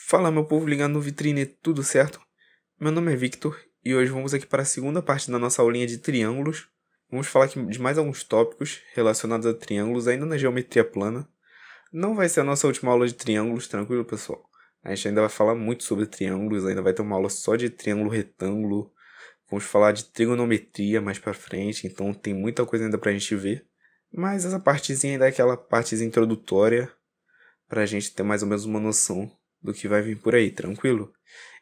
Fala, meu povo ligado no Vitrine, tudo certo? Meu nome é Victor e hoje vamos aqui para a segunda parte da nossa aulinha de triângulos. Vamos falar aqui de mais alguns tópicos relacionados a triângulos, ainda na geometria plana. Não vai ser a nossa última aula de triângulos, tranquilo, pessoal? A gente ainda vai falar muito sobre triângulos, ainda vai ter uma aula só de triângulo retângulo. Vamos falar de trigonometria mais para frente, então tem muita coisa ainda para a gente ver. Mas essa partezinha ainda é aquela partezinha introdutória para a gente ter mais ou menos uma noção do que vai vir por aí, tranquilo?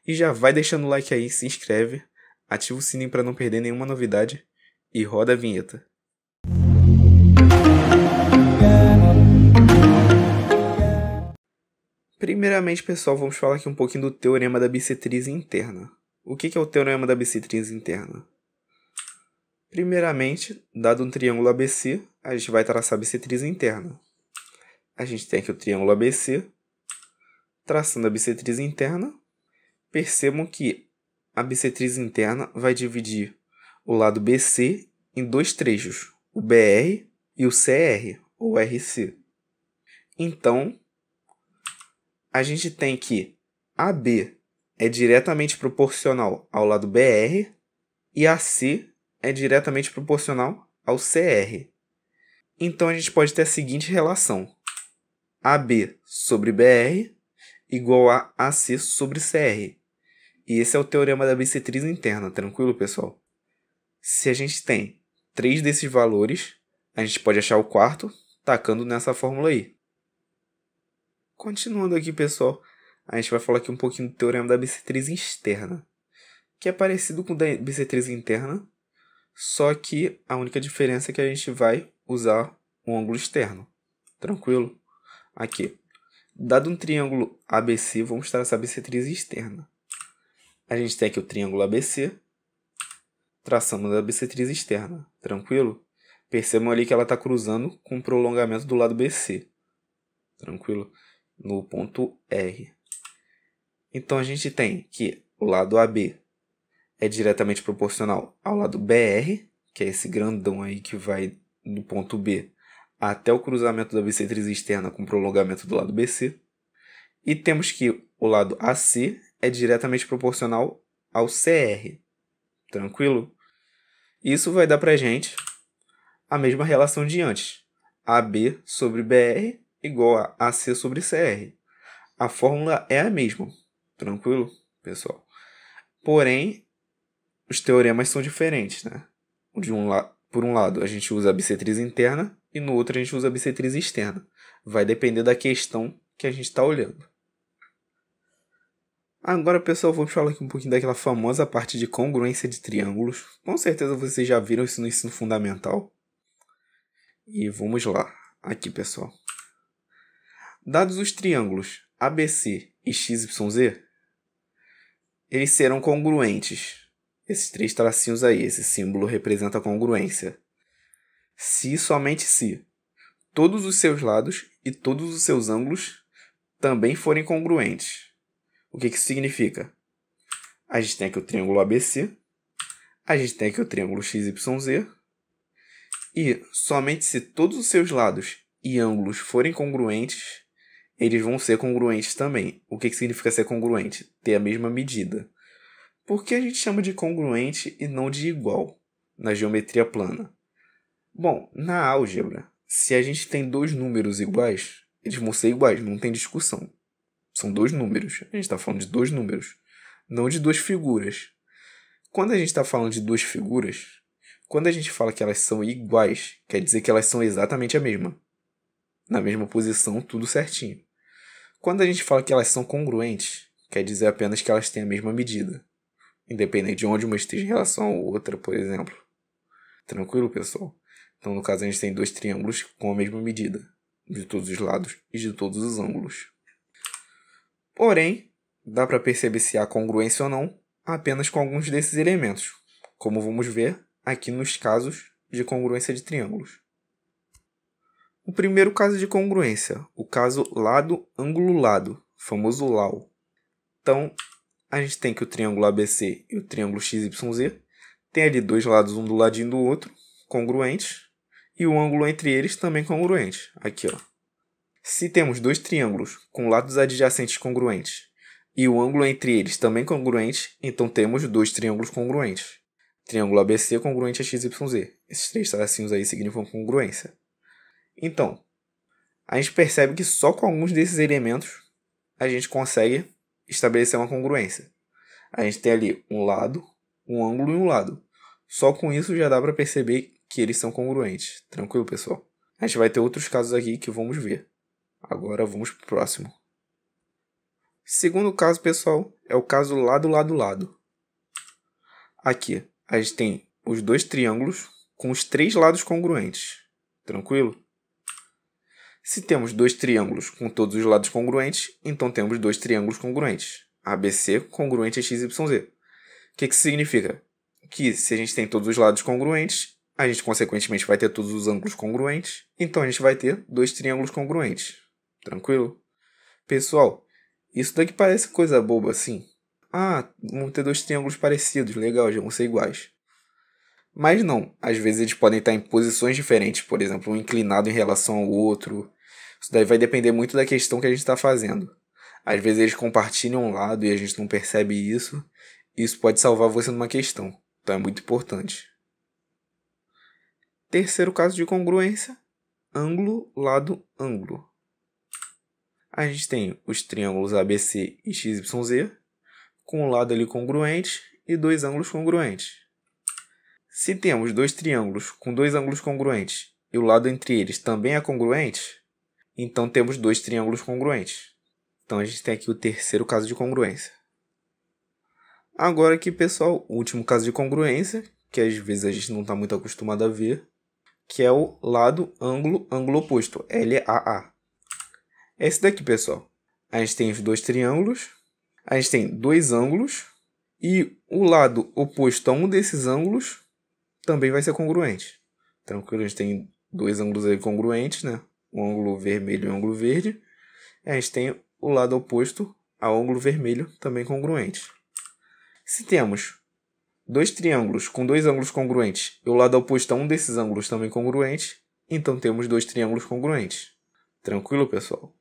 E já vai deixando o like aí, se inscreve, ativa o sininho para não perder nenhuma novidade e roda a vinheta. Primeiramente, pessoal, vamos falar aqui um pouquinho do teorema da bissetriz interna. O que é o teorema da bissetriz interna? Primeiramente, dado um triângulo ABC, a gente vai traçar a bissetriz interna. A gente tem aqui o triângulo ABC, traçando a bissetriz interna. Percebam que a bissetriz interna vai dividir o lado BC em dois trechos, o BR e o CR, ou RC. Então, a gente tem que AB é diretamente proporcional ao lado BR e AC é diretamente proporcional ao CR. Então, a gente pode ter a seguinte relação: AB sobre BR igual a AC sobre CR. E esse é o teorema da bissetriz interna, tranquilo, pessoal? Se a gente tem 3 desses valores, a gente pode achar o quarto tacando nessa fórmula aí. Continuando aqui, pessoal, a gente vai falar aqui um pouquinho do teorema da bissetriz externa, que é parecido com o da bissetriz interna, só que a única diferença é que a gente vai usar um ângulo externo. Tranquilo? Aqui. Dado um triângulo ABC, vamos traçar a bissetriz externa. A gente tem aqui o triângulo ABC, traçamos a bissetriz externa, tranquilo? Percebam ali que ela está cruzando com o prolongamento do lado BC, tranquilo? No ponto R. Então, a gente tem que o lado AB é diretamente proporcional ao lado BR, que é esse grandão aí que vai do ponto B até o cruzamento da bissetriz externa com o prolongamento do lado BC. E temos que o lado AC é diretamente proporcional ao CR. Tranquilo? Isso vai dar para a gente a mesma relação de antes. AB sobre BR igual a AC sobre CR. A fórmula é a mesma. Tranquilo, pessoal? Porém, os teoremas são diferentes, né? Por um lado, a gente usa a bissetriz interna e no outro a gente usa a bissetriz externa. Vai depender da questão que a gente está olhando. Agora, pessoal, vamos falar aqui um pouquinho daquela famosa parte de congruência de triângulos. Com certeza vocês já viram isso no ensino fundamental. E vamos lá. Aqui, pessoal. Dados os triângulos ABC e XYZ, eles serão congruentes. Esses 3 tracinhos aí, esse símbolo representa a congruência. Se e somente se todos os seus lados e todos os seus ângulos também forem congruentes. O que isso significa? A gente tem aqui o triângulo ABC, a gente tem aqui o triângulo XYZ, e somente se todos os seus lados e ângulos forem congruentes, eles vão ser congruentes também. O que significa ser congruente? Ter a mesma medida. Por que a gente chama de congruente e não de igual na geometria plana? Bom, na álgebra, se a gente tem 2 números iguais, eles vão ser iguais, não tem discussão. São 2 números. A gente está falando de 2 números, não de 2 figuras. Quando a gente está falando de 2 figuras, quando a gente fala que elas são iguais, quer dizer que elas são exatamente a mesma. Na mesma posição, tudo certinho. Quando a gente fala que elas são congruentes, quer dizer apenas que elas têm a mesma medida, independente de onde uma esteja em relação à outra, por exemplo. Tranquilo, pessoal? Então, no caso, a gente tem 2 triângulos com a mesma medida, de todos os lados e de todos os ângulos. Porém, dá para perceber se há congruência ou não apenas com alguns desses elementos, como vamos ver aqui nos casos de congruência de triângulos. O primeiro caso de congruência, o caso lado-ângulo-lado, famoso LAO. Então, a gente tem que o triângulo ABC e o triângulo XYZ tem ali 2 lados, um do ladinho do outro, congruentes, e o ângulo entre eles também congruente. Aqui, ó. Se temos 2 triângulos com lados adjacentes congruentes, e o ângulo entre eles também congruente, então temos dois triângulos congruentes. Triângulo ABC congruente a XYZ. Esses três tracinhos aí significam congruência. Então, a gente percebe que só com alguns desses elementos a gente consegue estabelecer uma congruência. A gente tem ali um lado, um ângulo e um lado. Só com isso já dá para perceber que eles são congruentes. Tranquilo, pessoal? A gente vai ter outros casos aqui que vamos ver. Agora vamos para o próximo. Segundo caso, pessoal, é o caso lado, lado, lado. Aqui, a gente tem os dois triângulos com os três lados congruentes. Tranquilo? Se temos dois triângulos com todos os lados congruentes, então temos dois triângulos congruentes. ABC congruente a XYZ. O que significa? Que se a gente tem todos os lados congruentes, a gente consequentemente vai ter todos os ângulos congruentes, então a gente vai ter dois triângulos congruentes. Tranquilo? Pessoal, isso daqui parece coisa boba assim. Ah, vamos ter dois triângulos parecidos, legal, já vão ser iguais. Mas não, às vezes eles podem estar em posições diferentes, por exemplo, um inclinado em relação ao outro. Isso daí vai depender muito da questão que a gente está fazendo. Às vezes eles compartilham um lado e a gente não percebe isso. Isso pode salvar você numa questão, então é muito importante. Terceiro caso de congruência, ângulo, lado, ângulo. A gente tem os triângulos ABC e XYZ, com um lado ali congruente e dois ângulos congruentes. Se temos dois triângulos com dois ângulos congruentes e o lado entre eles também é congruente, então temos dois triângulos congruentes. Então a gente tem aqui o terceiro caso de congruência. Agora aqui, pessoal, o último caso de congruência, que às vezes a gente não está muito acostumado a ver, que é o lado, ângulo, ângulo oposto, LAA. Esse daqui, pessoal. A gente tem os dois triângulos, a gente tem dois ângulos, e o lado oposto a um desses ângulos também vai ser congruente. Tranquilo? A gente tem dois ângulos aí congruentes, né? Um ângulo vermelho e um ângulo verde. E a gente tem o lado oposto ao ângulo vermelho também congruente. Se temos dois triângulos com dois ângulos congruentes e o lado oposto a um desses ângulos também congruente, então temos dois triângulos congruentes. Tranquilo, pessoal?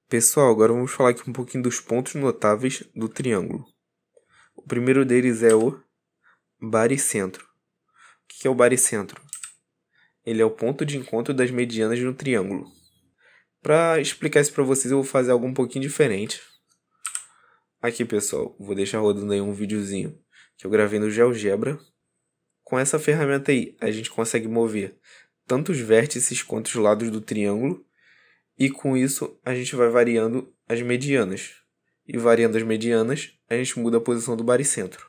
Pessoal, agora vamos falar aqui um pouquinho dos pontos notáveis do triângulo. O primeiro deles é o baricentro. O que é o baricentro? Ele é o ponto de encontro das medianas de um triângulo. Para explicar isso para vocês, eu vou fazer algo um pouquinho diferente. Aqui, pessoal, vou deixar rodando aí um videozinho que eu gravei no GeoGebra. Com essa ferramenta aí, a gente consegue mover tanto os vértices quanto os lados do triângulo. E com isso, a gente vai variando as medianas. E variando as medianas, a gente muda a posição do baricentro.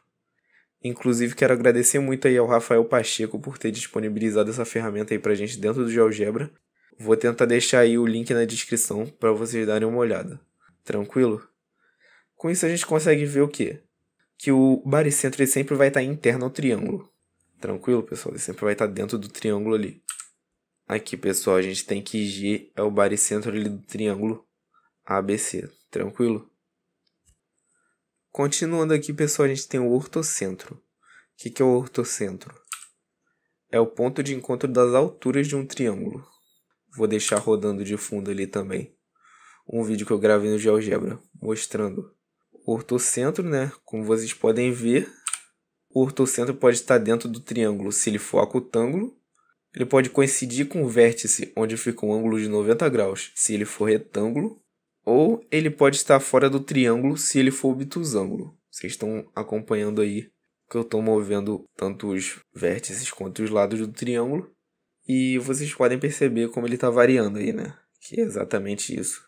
Inclusive, quero agradecer muito aí ao Rafael Pacheco por ter disponibilizado essa ferramenta aí pra gente dentro do GeoGebra. Vou tentar deixar aí o link na descrição para vocês darem uma olhada. Tranquilo? Com isso a gente consegue ver o quê? Que o baricentro ele sempre vai estar interno ao triângulo. Tranquilo, pessoal? Ele sempre vai estar dentro do triângulo ali. Aqui, pessoal, a gente tem que G é o baricentro ali do triângulo ABC. Tranquilo? Continuando aqui, pessoal, a gente tem o ortocentro. O que é o ortocentro? É o ponto de encontro das alturas de um triângulo. Vou deixar rodando de fundo ali também um vídeo que eu gravei no GeoGebra mostrando o ortocentro, né? Como vocês podem ver, o ortocentro pode estar dentro do triângulo se ele for acutângulo. Ele pode coincidir com o vértice onde fica um ângulo de 90 graus se ele for retângulo. Ou ele pode estar fora do triângulo se ele for obtusângulo. Vocês estão acompanhando aí que eu estou movendo tanto os vértices quanto os lados do triângulo. E vocês podem perceber como ele está variando aí, né? Que é exatamente isso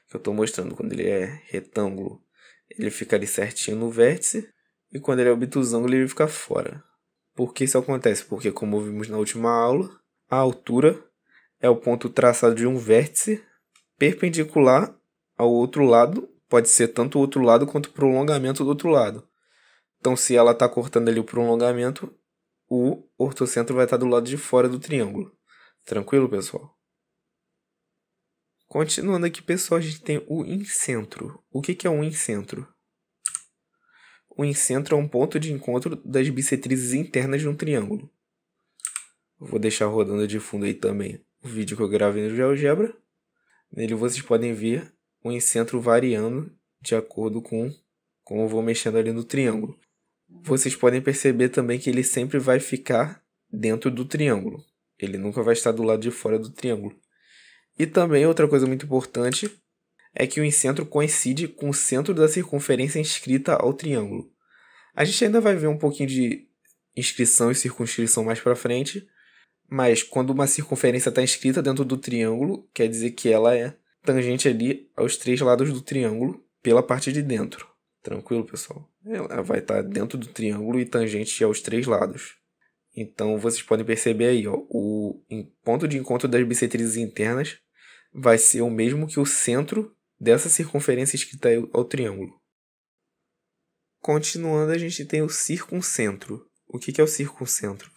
que eu estou mostrando. Quando ele é retângulo, ele fica ali certinho no vértice. E quando ele é obtusângulo, ele fica fora. Por que isso acontece? Porque, como vimos na última aula, a altura é o ponto traçado de um vértice perpendicular ao outro lado. Pode ser tanto o outro lado quanto o prolongamento do outro lado. Então, se ela está cortando ali o prolongamento, o ortocentro vai estar do lado de fora do triângulo. Tranquilo, pessoal? Continuando aqui, pessoal, a gente tem o incentro. O que é um incentro? O incentro é um ponto de encontro das bissetrizes internas de um triângulo. Vou deixar rodando de fundo aí também o vídeo que eu gravei no GeoGebra. Nele vocês podem ver o incentro variando de acordo com como eu vou mexendo ali no triângulo. Vocês podem perceber também que ele sempre vai ficar dentro do triângulo. Ele nunca vai estar do lado de fora do triângulo. E também outra coisa muito importante é que o incentro coincide com o centro da circunferência inscrita ao triângulo. A gente ainda vai ver um pouquinho de inscrição e circunscrição mais para frente, mas quando uma circunferência está inscrita dentro do triângulo, quer dizer que ela é tangente ali aos 3 lados do triângulo pela parte de dentro. Tranquilo, pessoal? Ela vai estar dentro do triângulo e tangente aos 3 lados. Então, vocês podem perceber aí, ó, o ponto de encontro das bissetrizes internas vai ser o mesmo que o centro dessa circunferência inscrita ao triângulo. Continuando, a gente tem o circuncentro. O que é o circuncentro?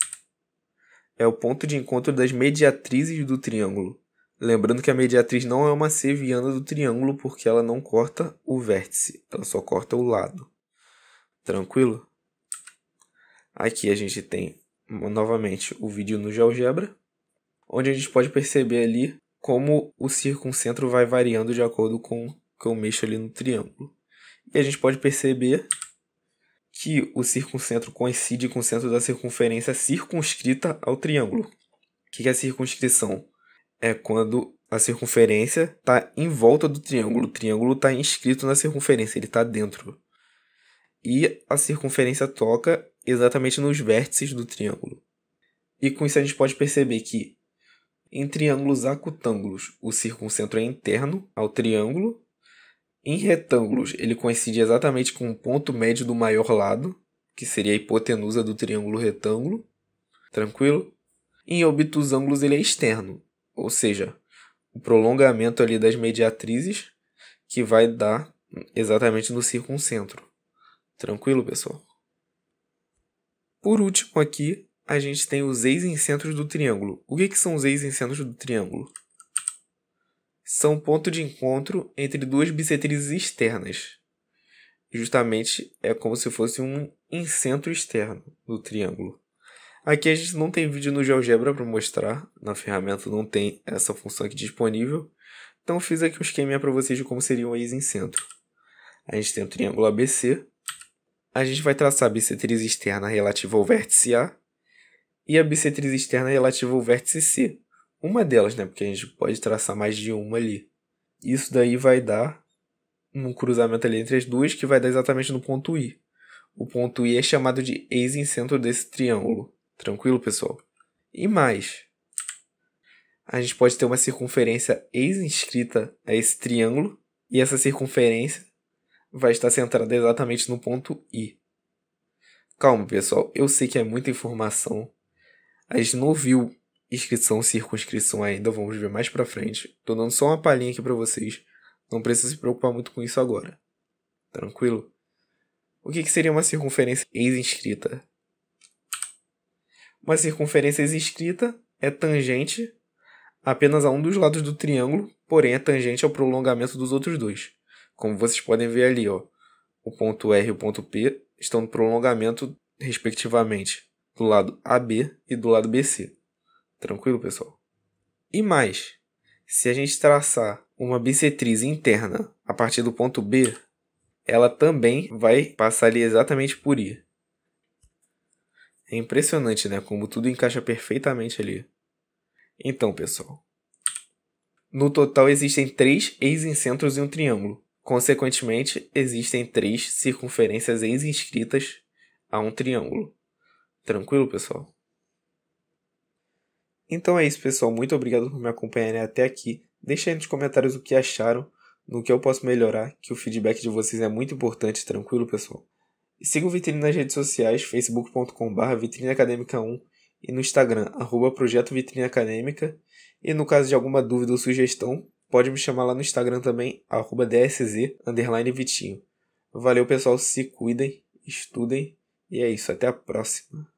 É o ponto de encontro das mediatrizes do triângulo. Lembrando que a mediatriz não é uma serviana do triângulo porque ela não corta o vértice, ela só corta o lado. Tranquilo? Aqui a gente tem novamente o vídeo no GeoGebra, onde a gente pode perceber ali como o circuncentro vai variando de acordo com o que eu mexo ali no triângulo. E a gente pode perceber que o circuncentro coincide com o centro da circunferência circunscrita ao triângulo. O que é a circunscrição? É quando a circunferência está em volta do triângulo. O triângulo está inscrito na circunferência, ele está dentro. E a circunferência toca exatamente nos vértices do triângulo. E com isso a gente pode perceber que em triângulos acutângulos o circuncentro é interno ao triângulo. Em retângulos ele coincide exatamente com o ponto médio do maior lado, que seria a hipotenusa do triângulo retângulo. Tranquilo? Em obtusângulos ele é externo, ou seja, o prolongamento ali das mediatrizes que vai dar exatamente no circuncentro. Tranquilo, pessoal? Por último aqui, a gente tem os ex-incentros do triângulo. O que são os ex-incentros do triângulo? São ponto de encontro entre duas bissetrizes externas. Justamente é como se fosse um incentro externo do triângulo. Aqui a gente não tem vídeo no GeoGebra para mostrar, na ferramenta não tem essa função aqui disponível, então eu fiz aqui um esqueminha para vocês de como seria um ex-incentro. A gente tem o triângulo ABC, a gente vai traçar a bissetriz externa relativa ao vértice A e a bissetriz externa relativa ao vértice C. Uma delas, né, porque a gente pode traçar mais de uma ali. Isso daí vai dar um cruzamento ali entre as duas que vai dar exatamente no ponto I. O ponto I é chamado de ex-incentro desse triângulo. Tranquilo, pessoal? E mais, a gente pode ter uma circunferência ex-inscrita a esse triângulo e essa circunferência vai estar centrada exatamente no ponto I. Calma, pessoal, eu sei que é muita informação. A gente não viu inscrição, circunscrição ainda, vamos ver mais pra frente. Tô dando só uma palhinha aqui pra vocês. Não precisa se preocupar muito com isso agora. Tranquilo? O que seria uma circunferência ex-inscrita? Uma circunferência ex-inscrita é tangente apenas a um dos lados do triângulo, porém é tangente ao prolongamento dos outros dois. Como vocês podem ver ali, ó, o ponto R e o ponto P estão no prolongamento, respectivamente, do lado AB e do lado BC. Tranquilo, pessoal? E mais, se a gente traçar uma bissetriz interna a partir do ponto B, ela também vai passar ali exatamente por I. É impressionante, né? Como tudo encaixa perfeitamente ali. Então, pessoal, no total existem 3 ex-incentros em um triângulo. Consequentemente, existem 3 circunferências ex-inscritas a um triângulo. Tranquilo, pessoal? Então é isso, pessoal. Muito obrigado por me acompanharem até aqui. Deixem aí nos comentários o que acharam, no que eu posso melhorar, que o feedback de vocês é muito importante. Tranquilo, pessoal? E siga o Vitrine nas redes sociais, facebook.com/vitrineacademica1 e no Instagram, @projeto Vitrine Acadêmica. E no caso de alguma dúvida ou sugestão, pode me chamar lá no Instagram também, @dsz_vitinho. Valeu, pessoal, se cuidem, estudem e é isso, até a próxima.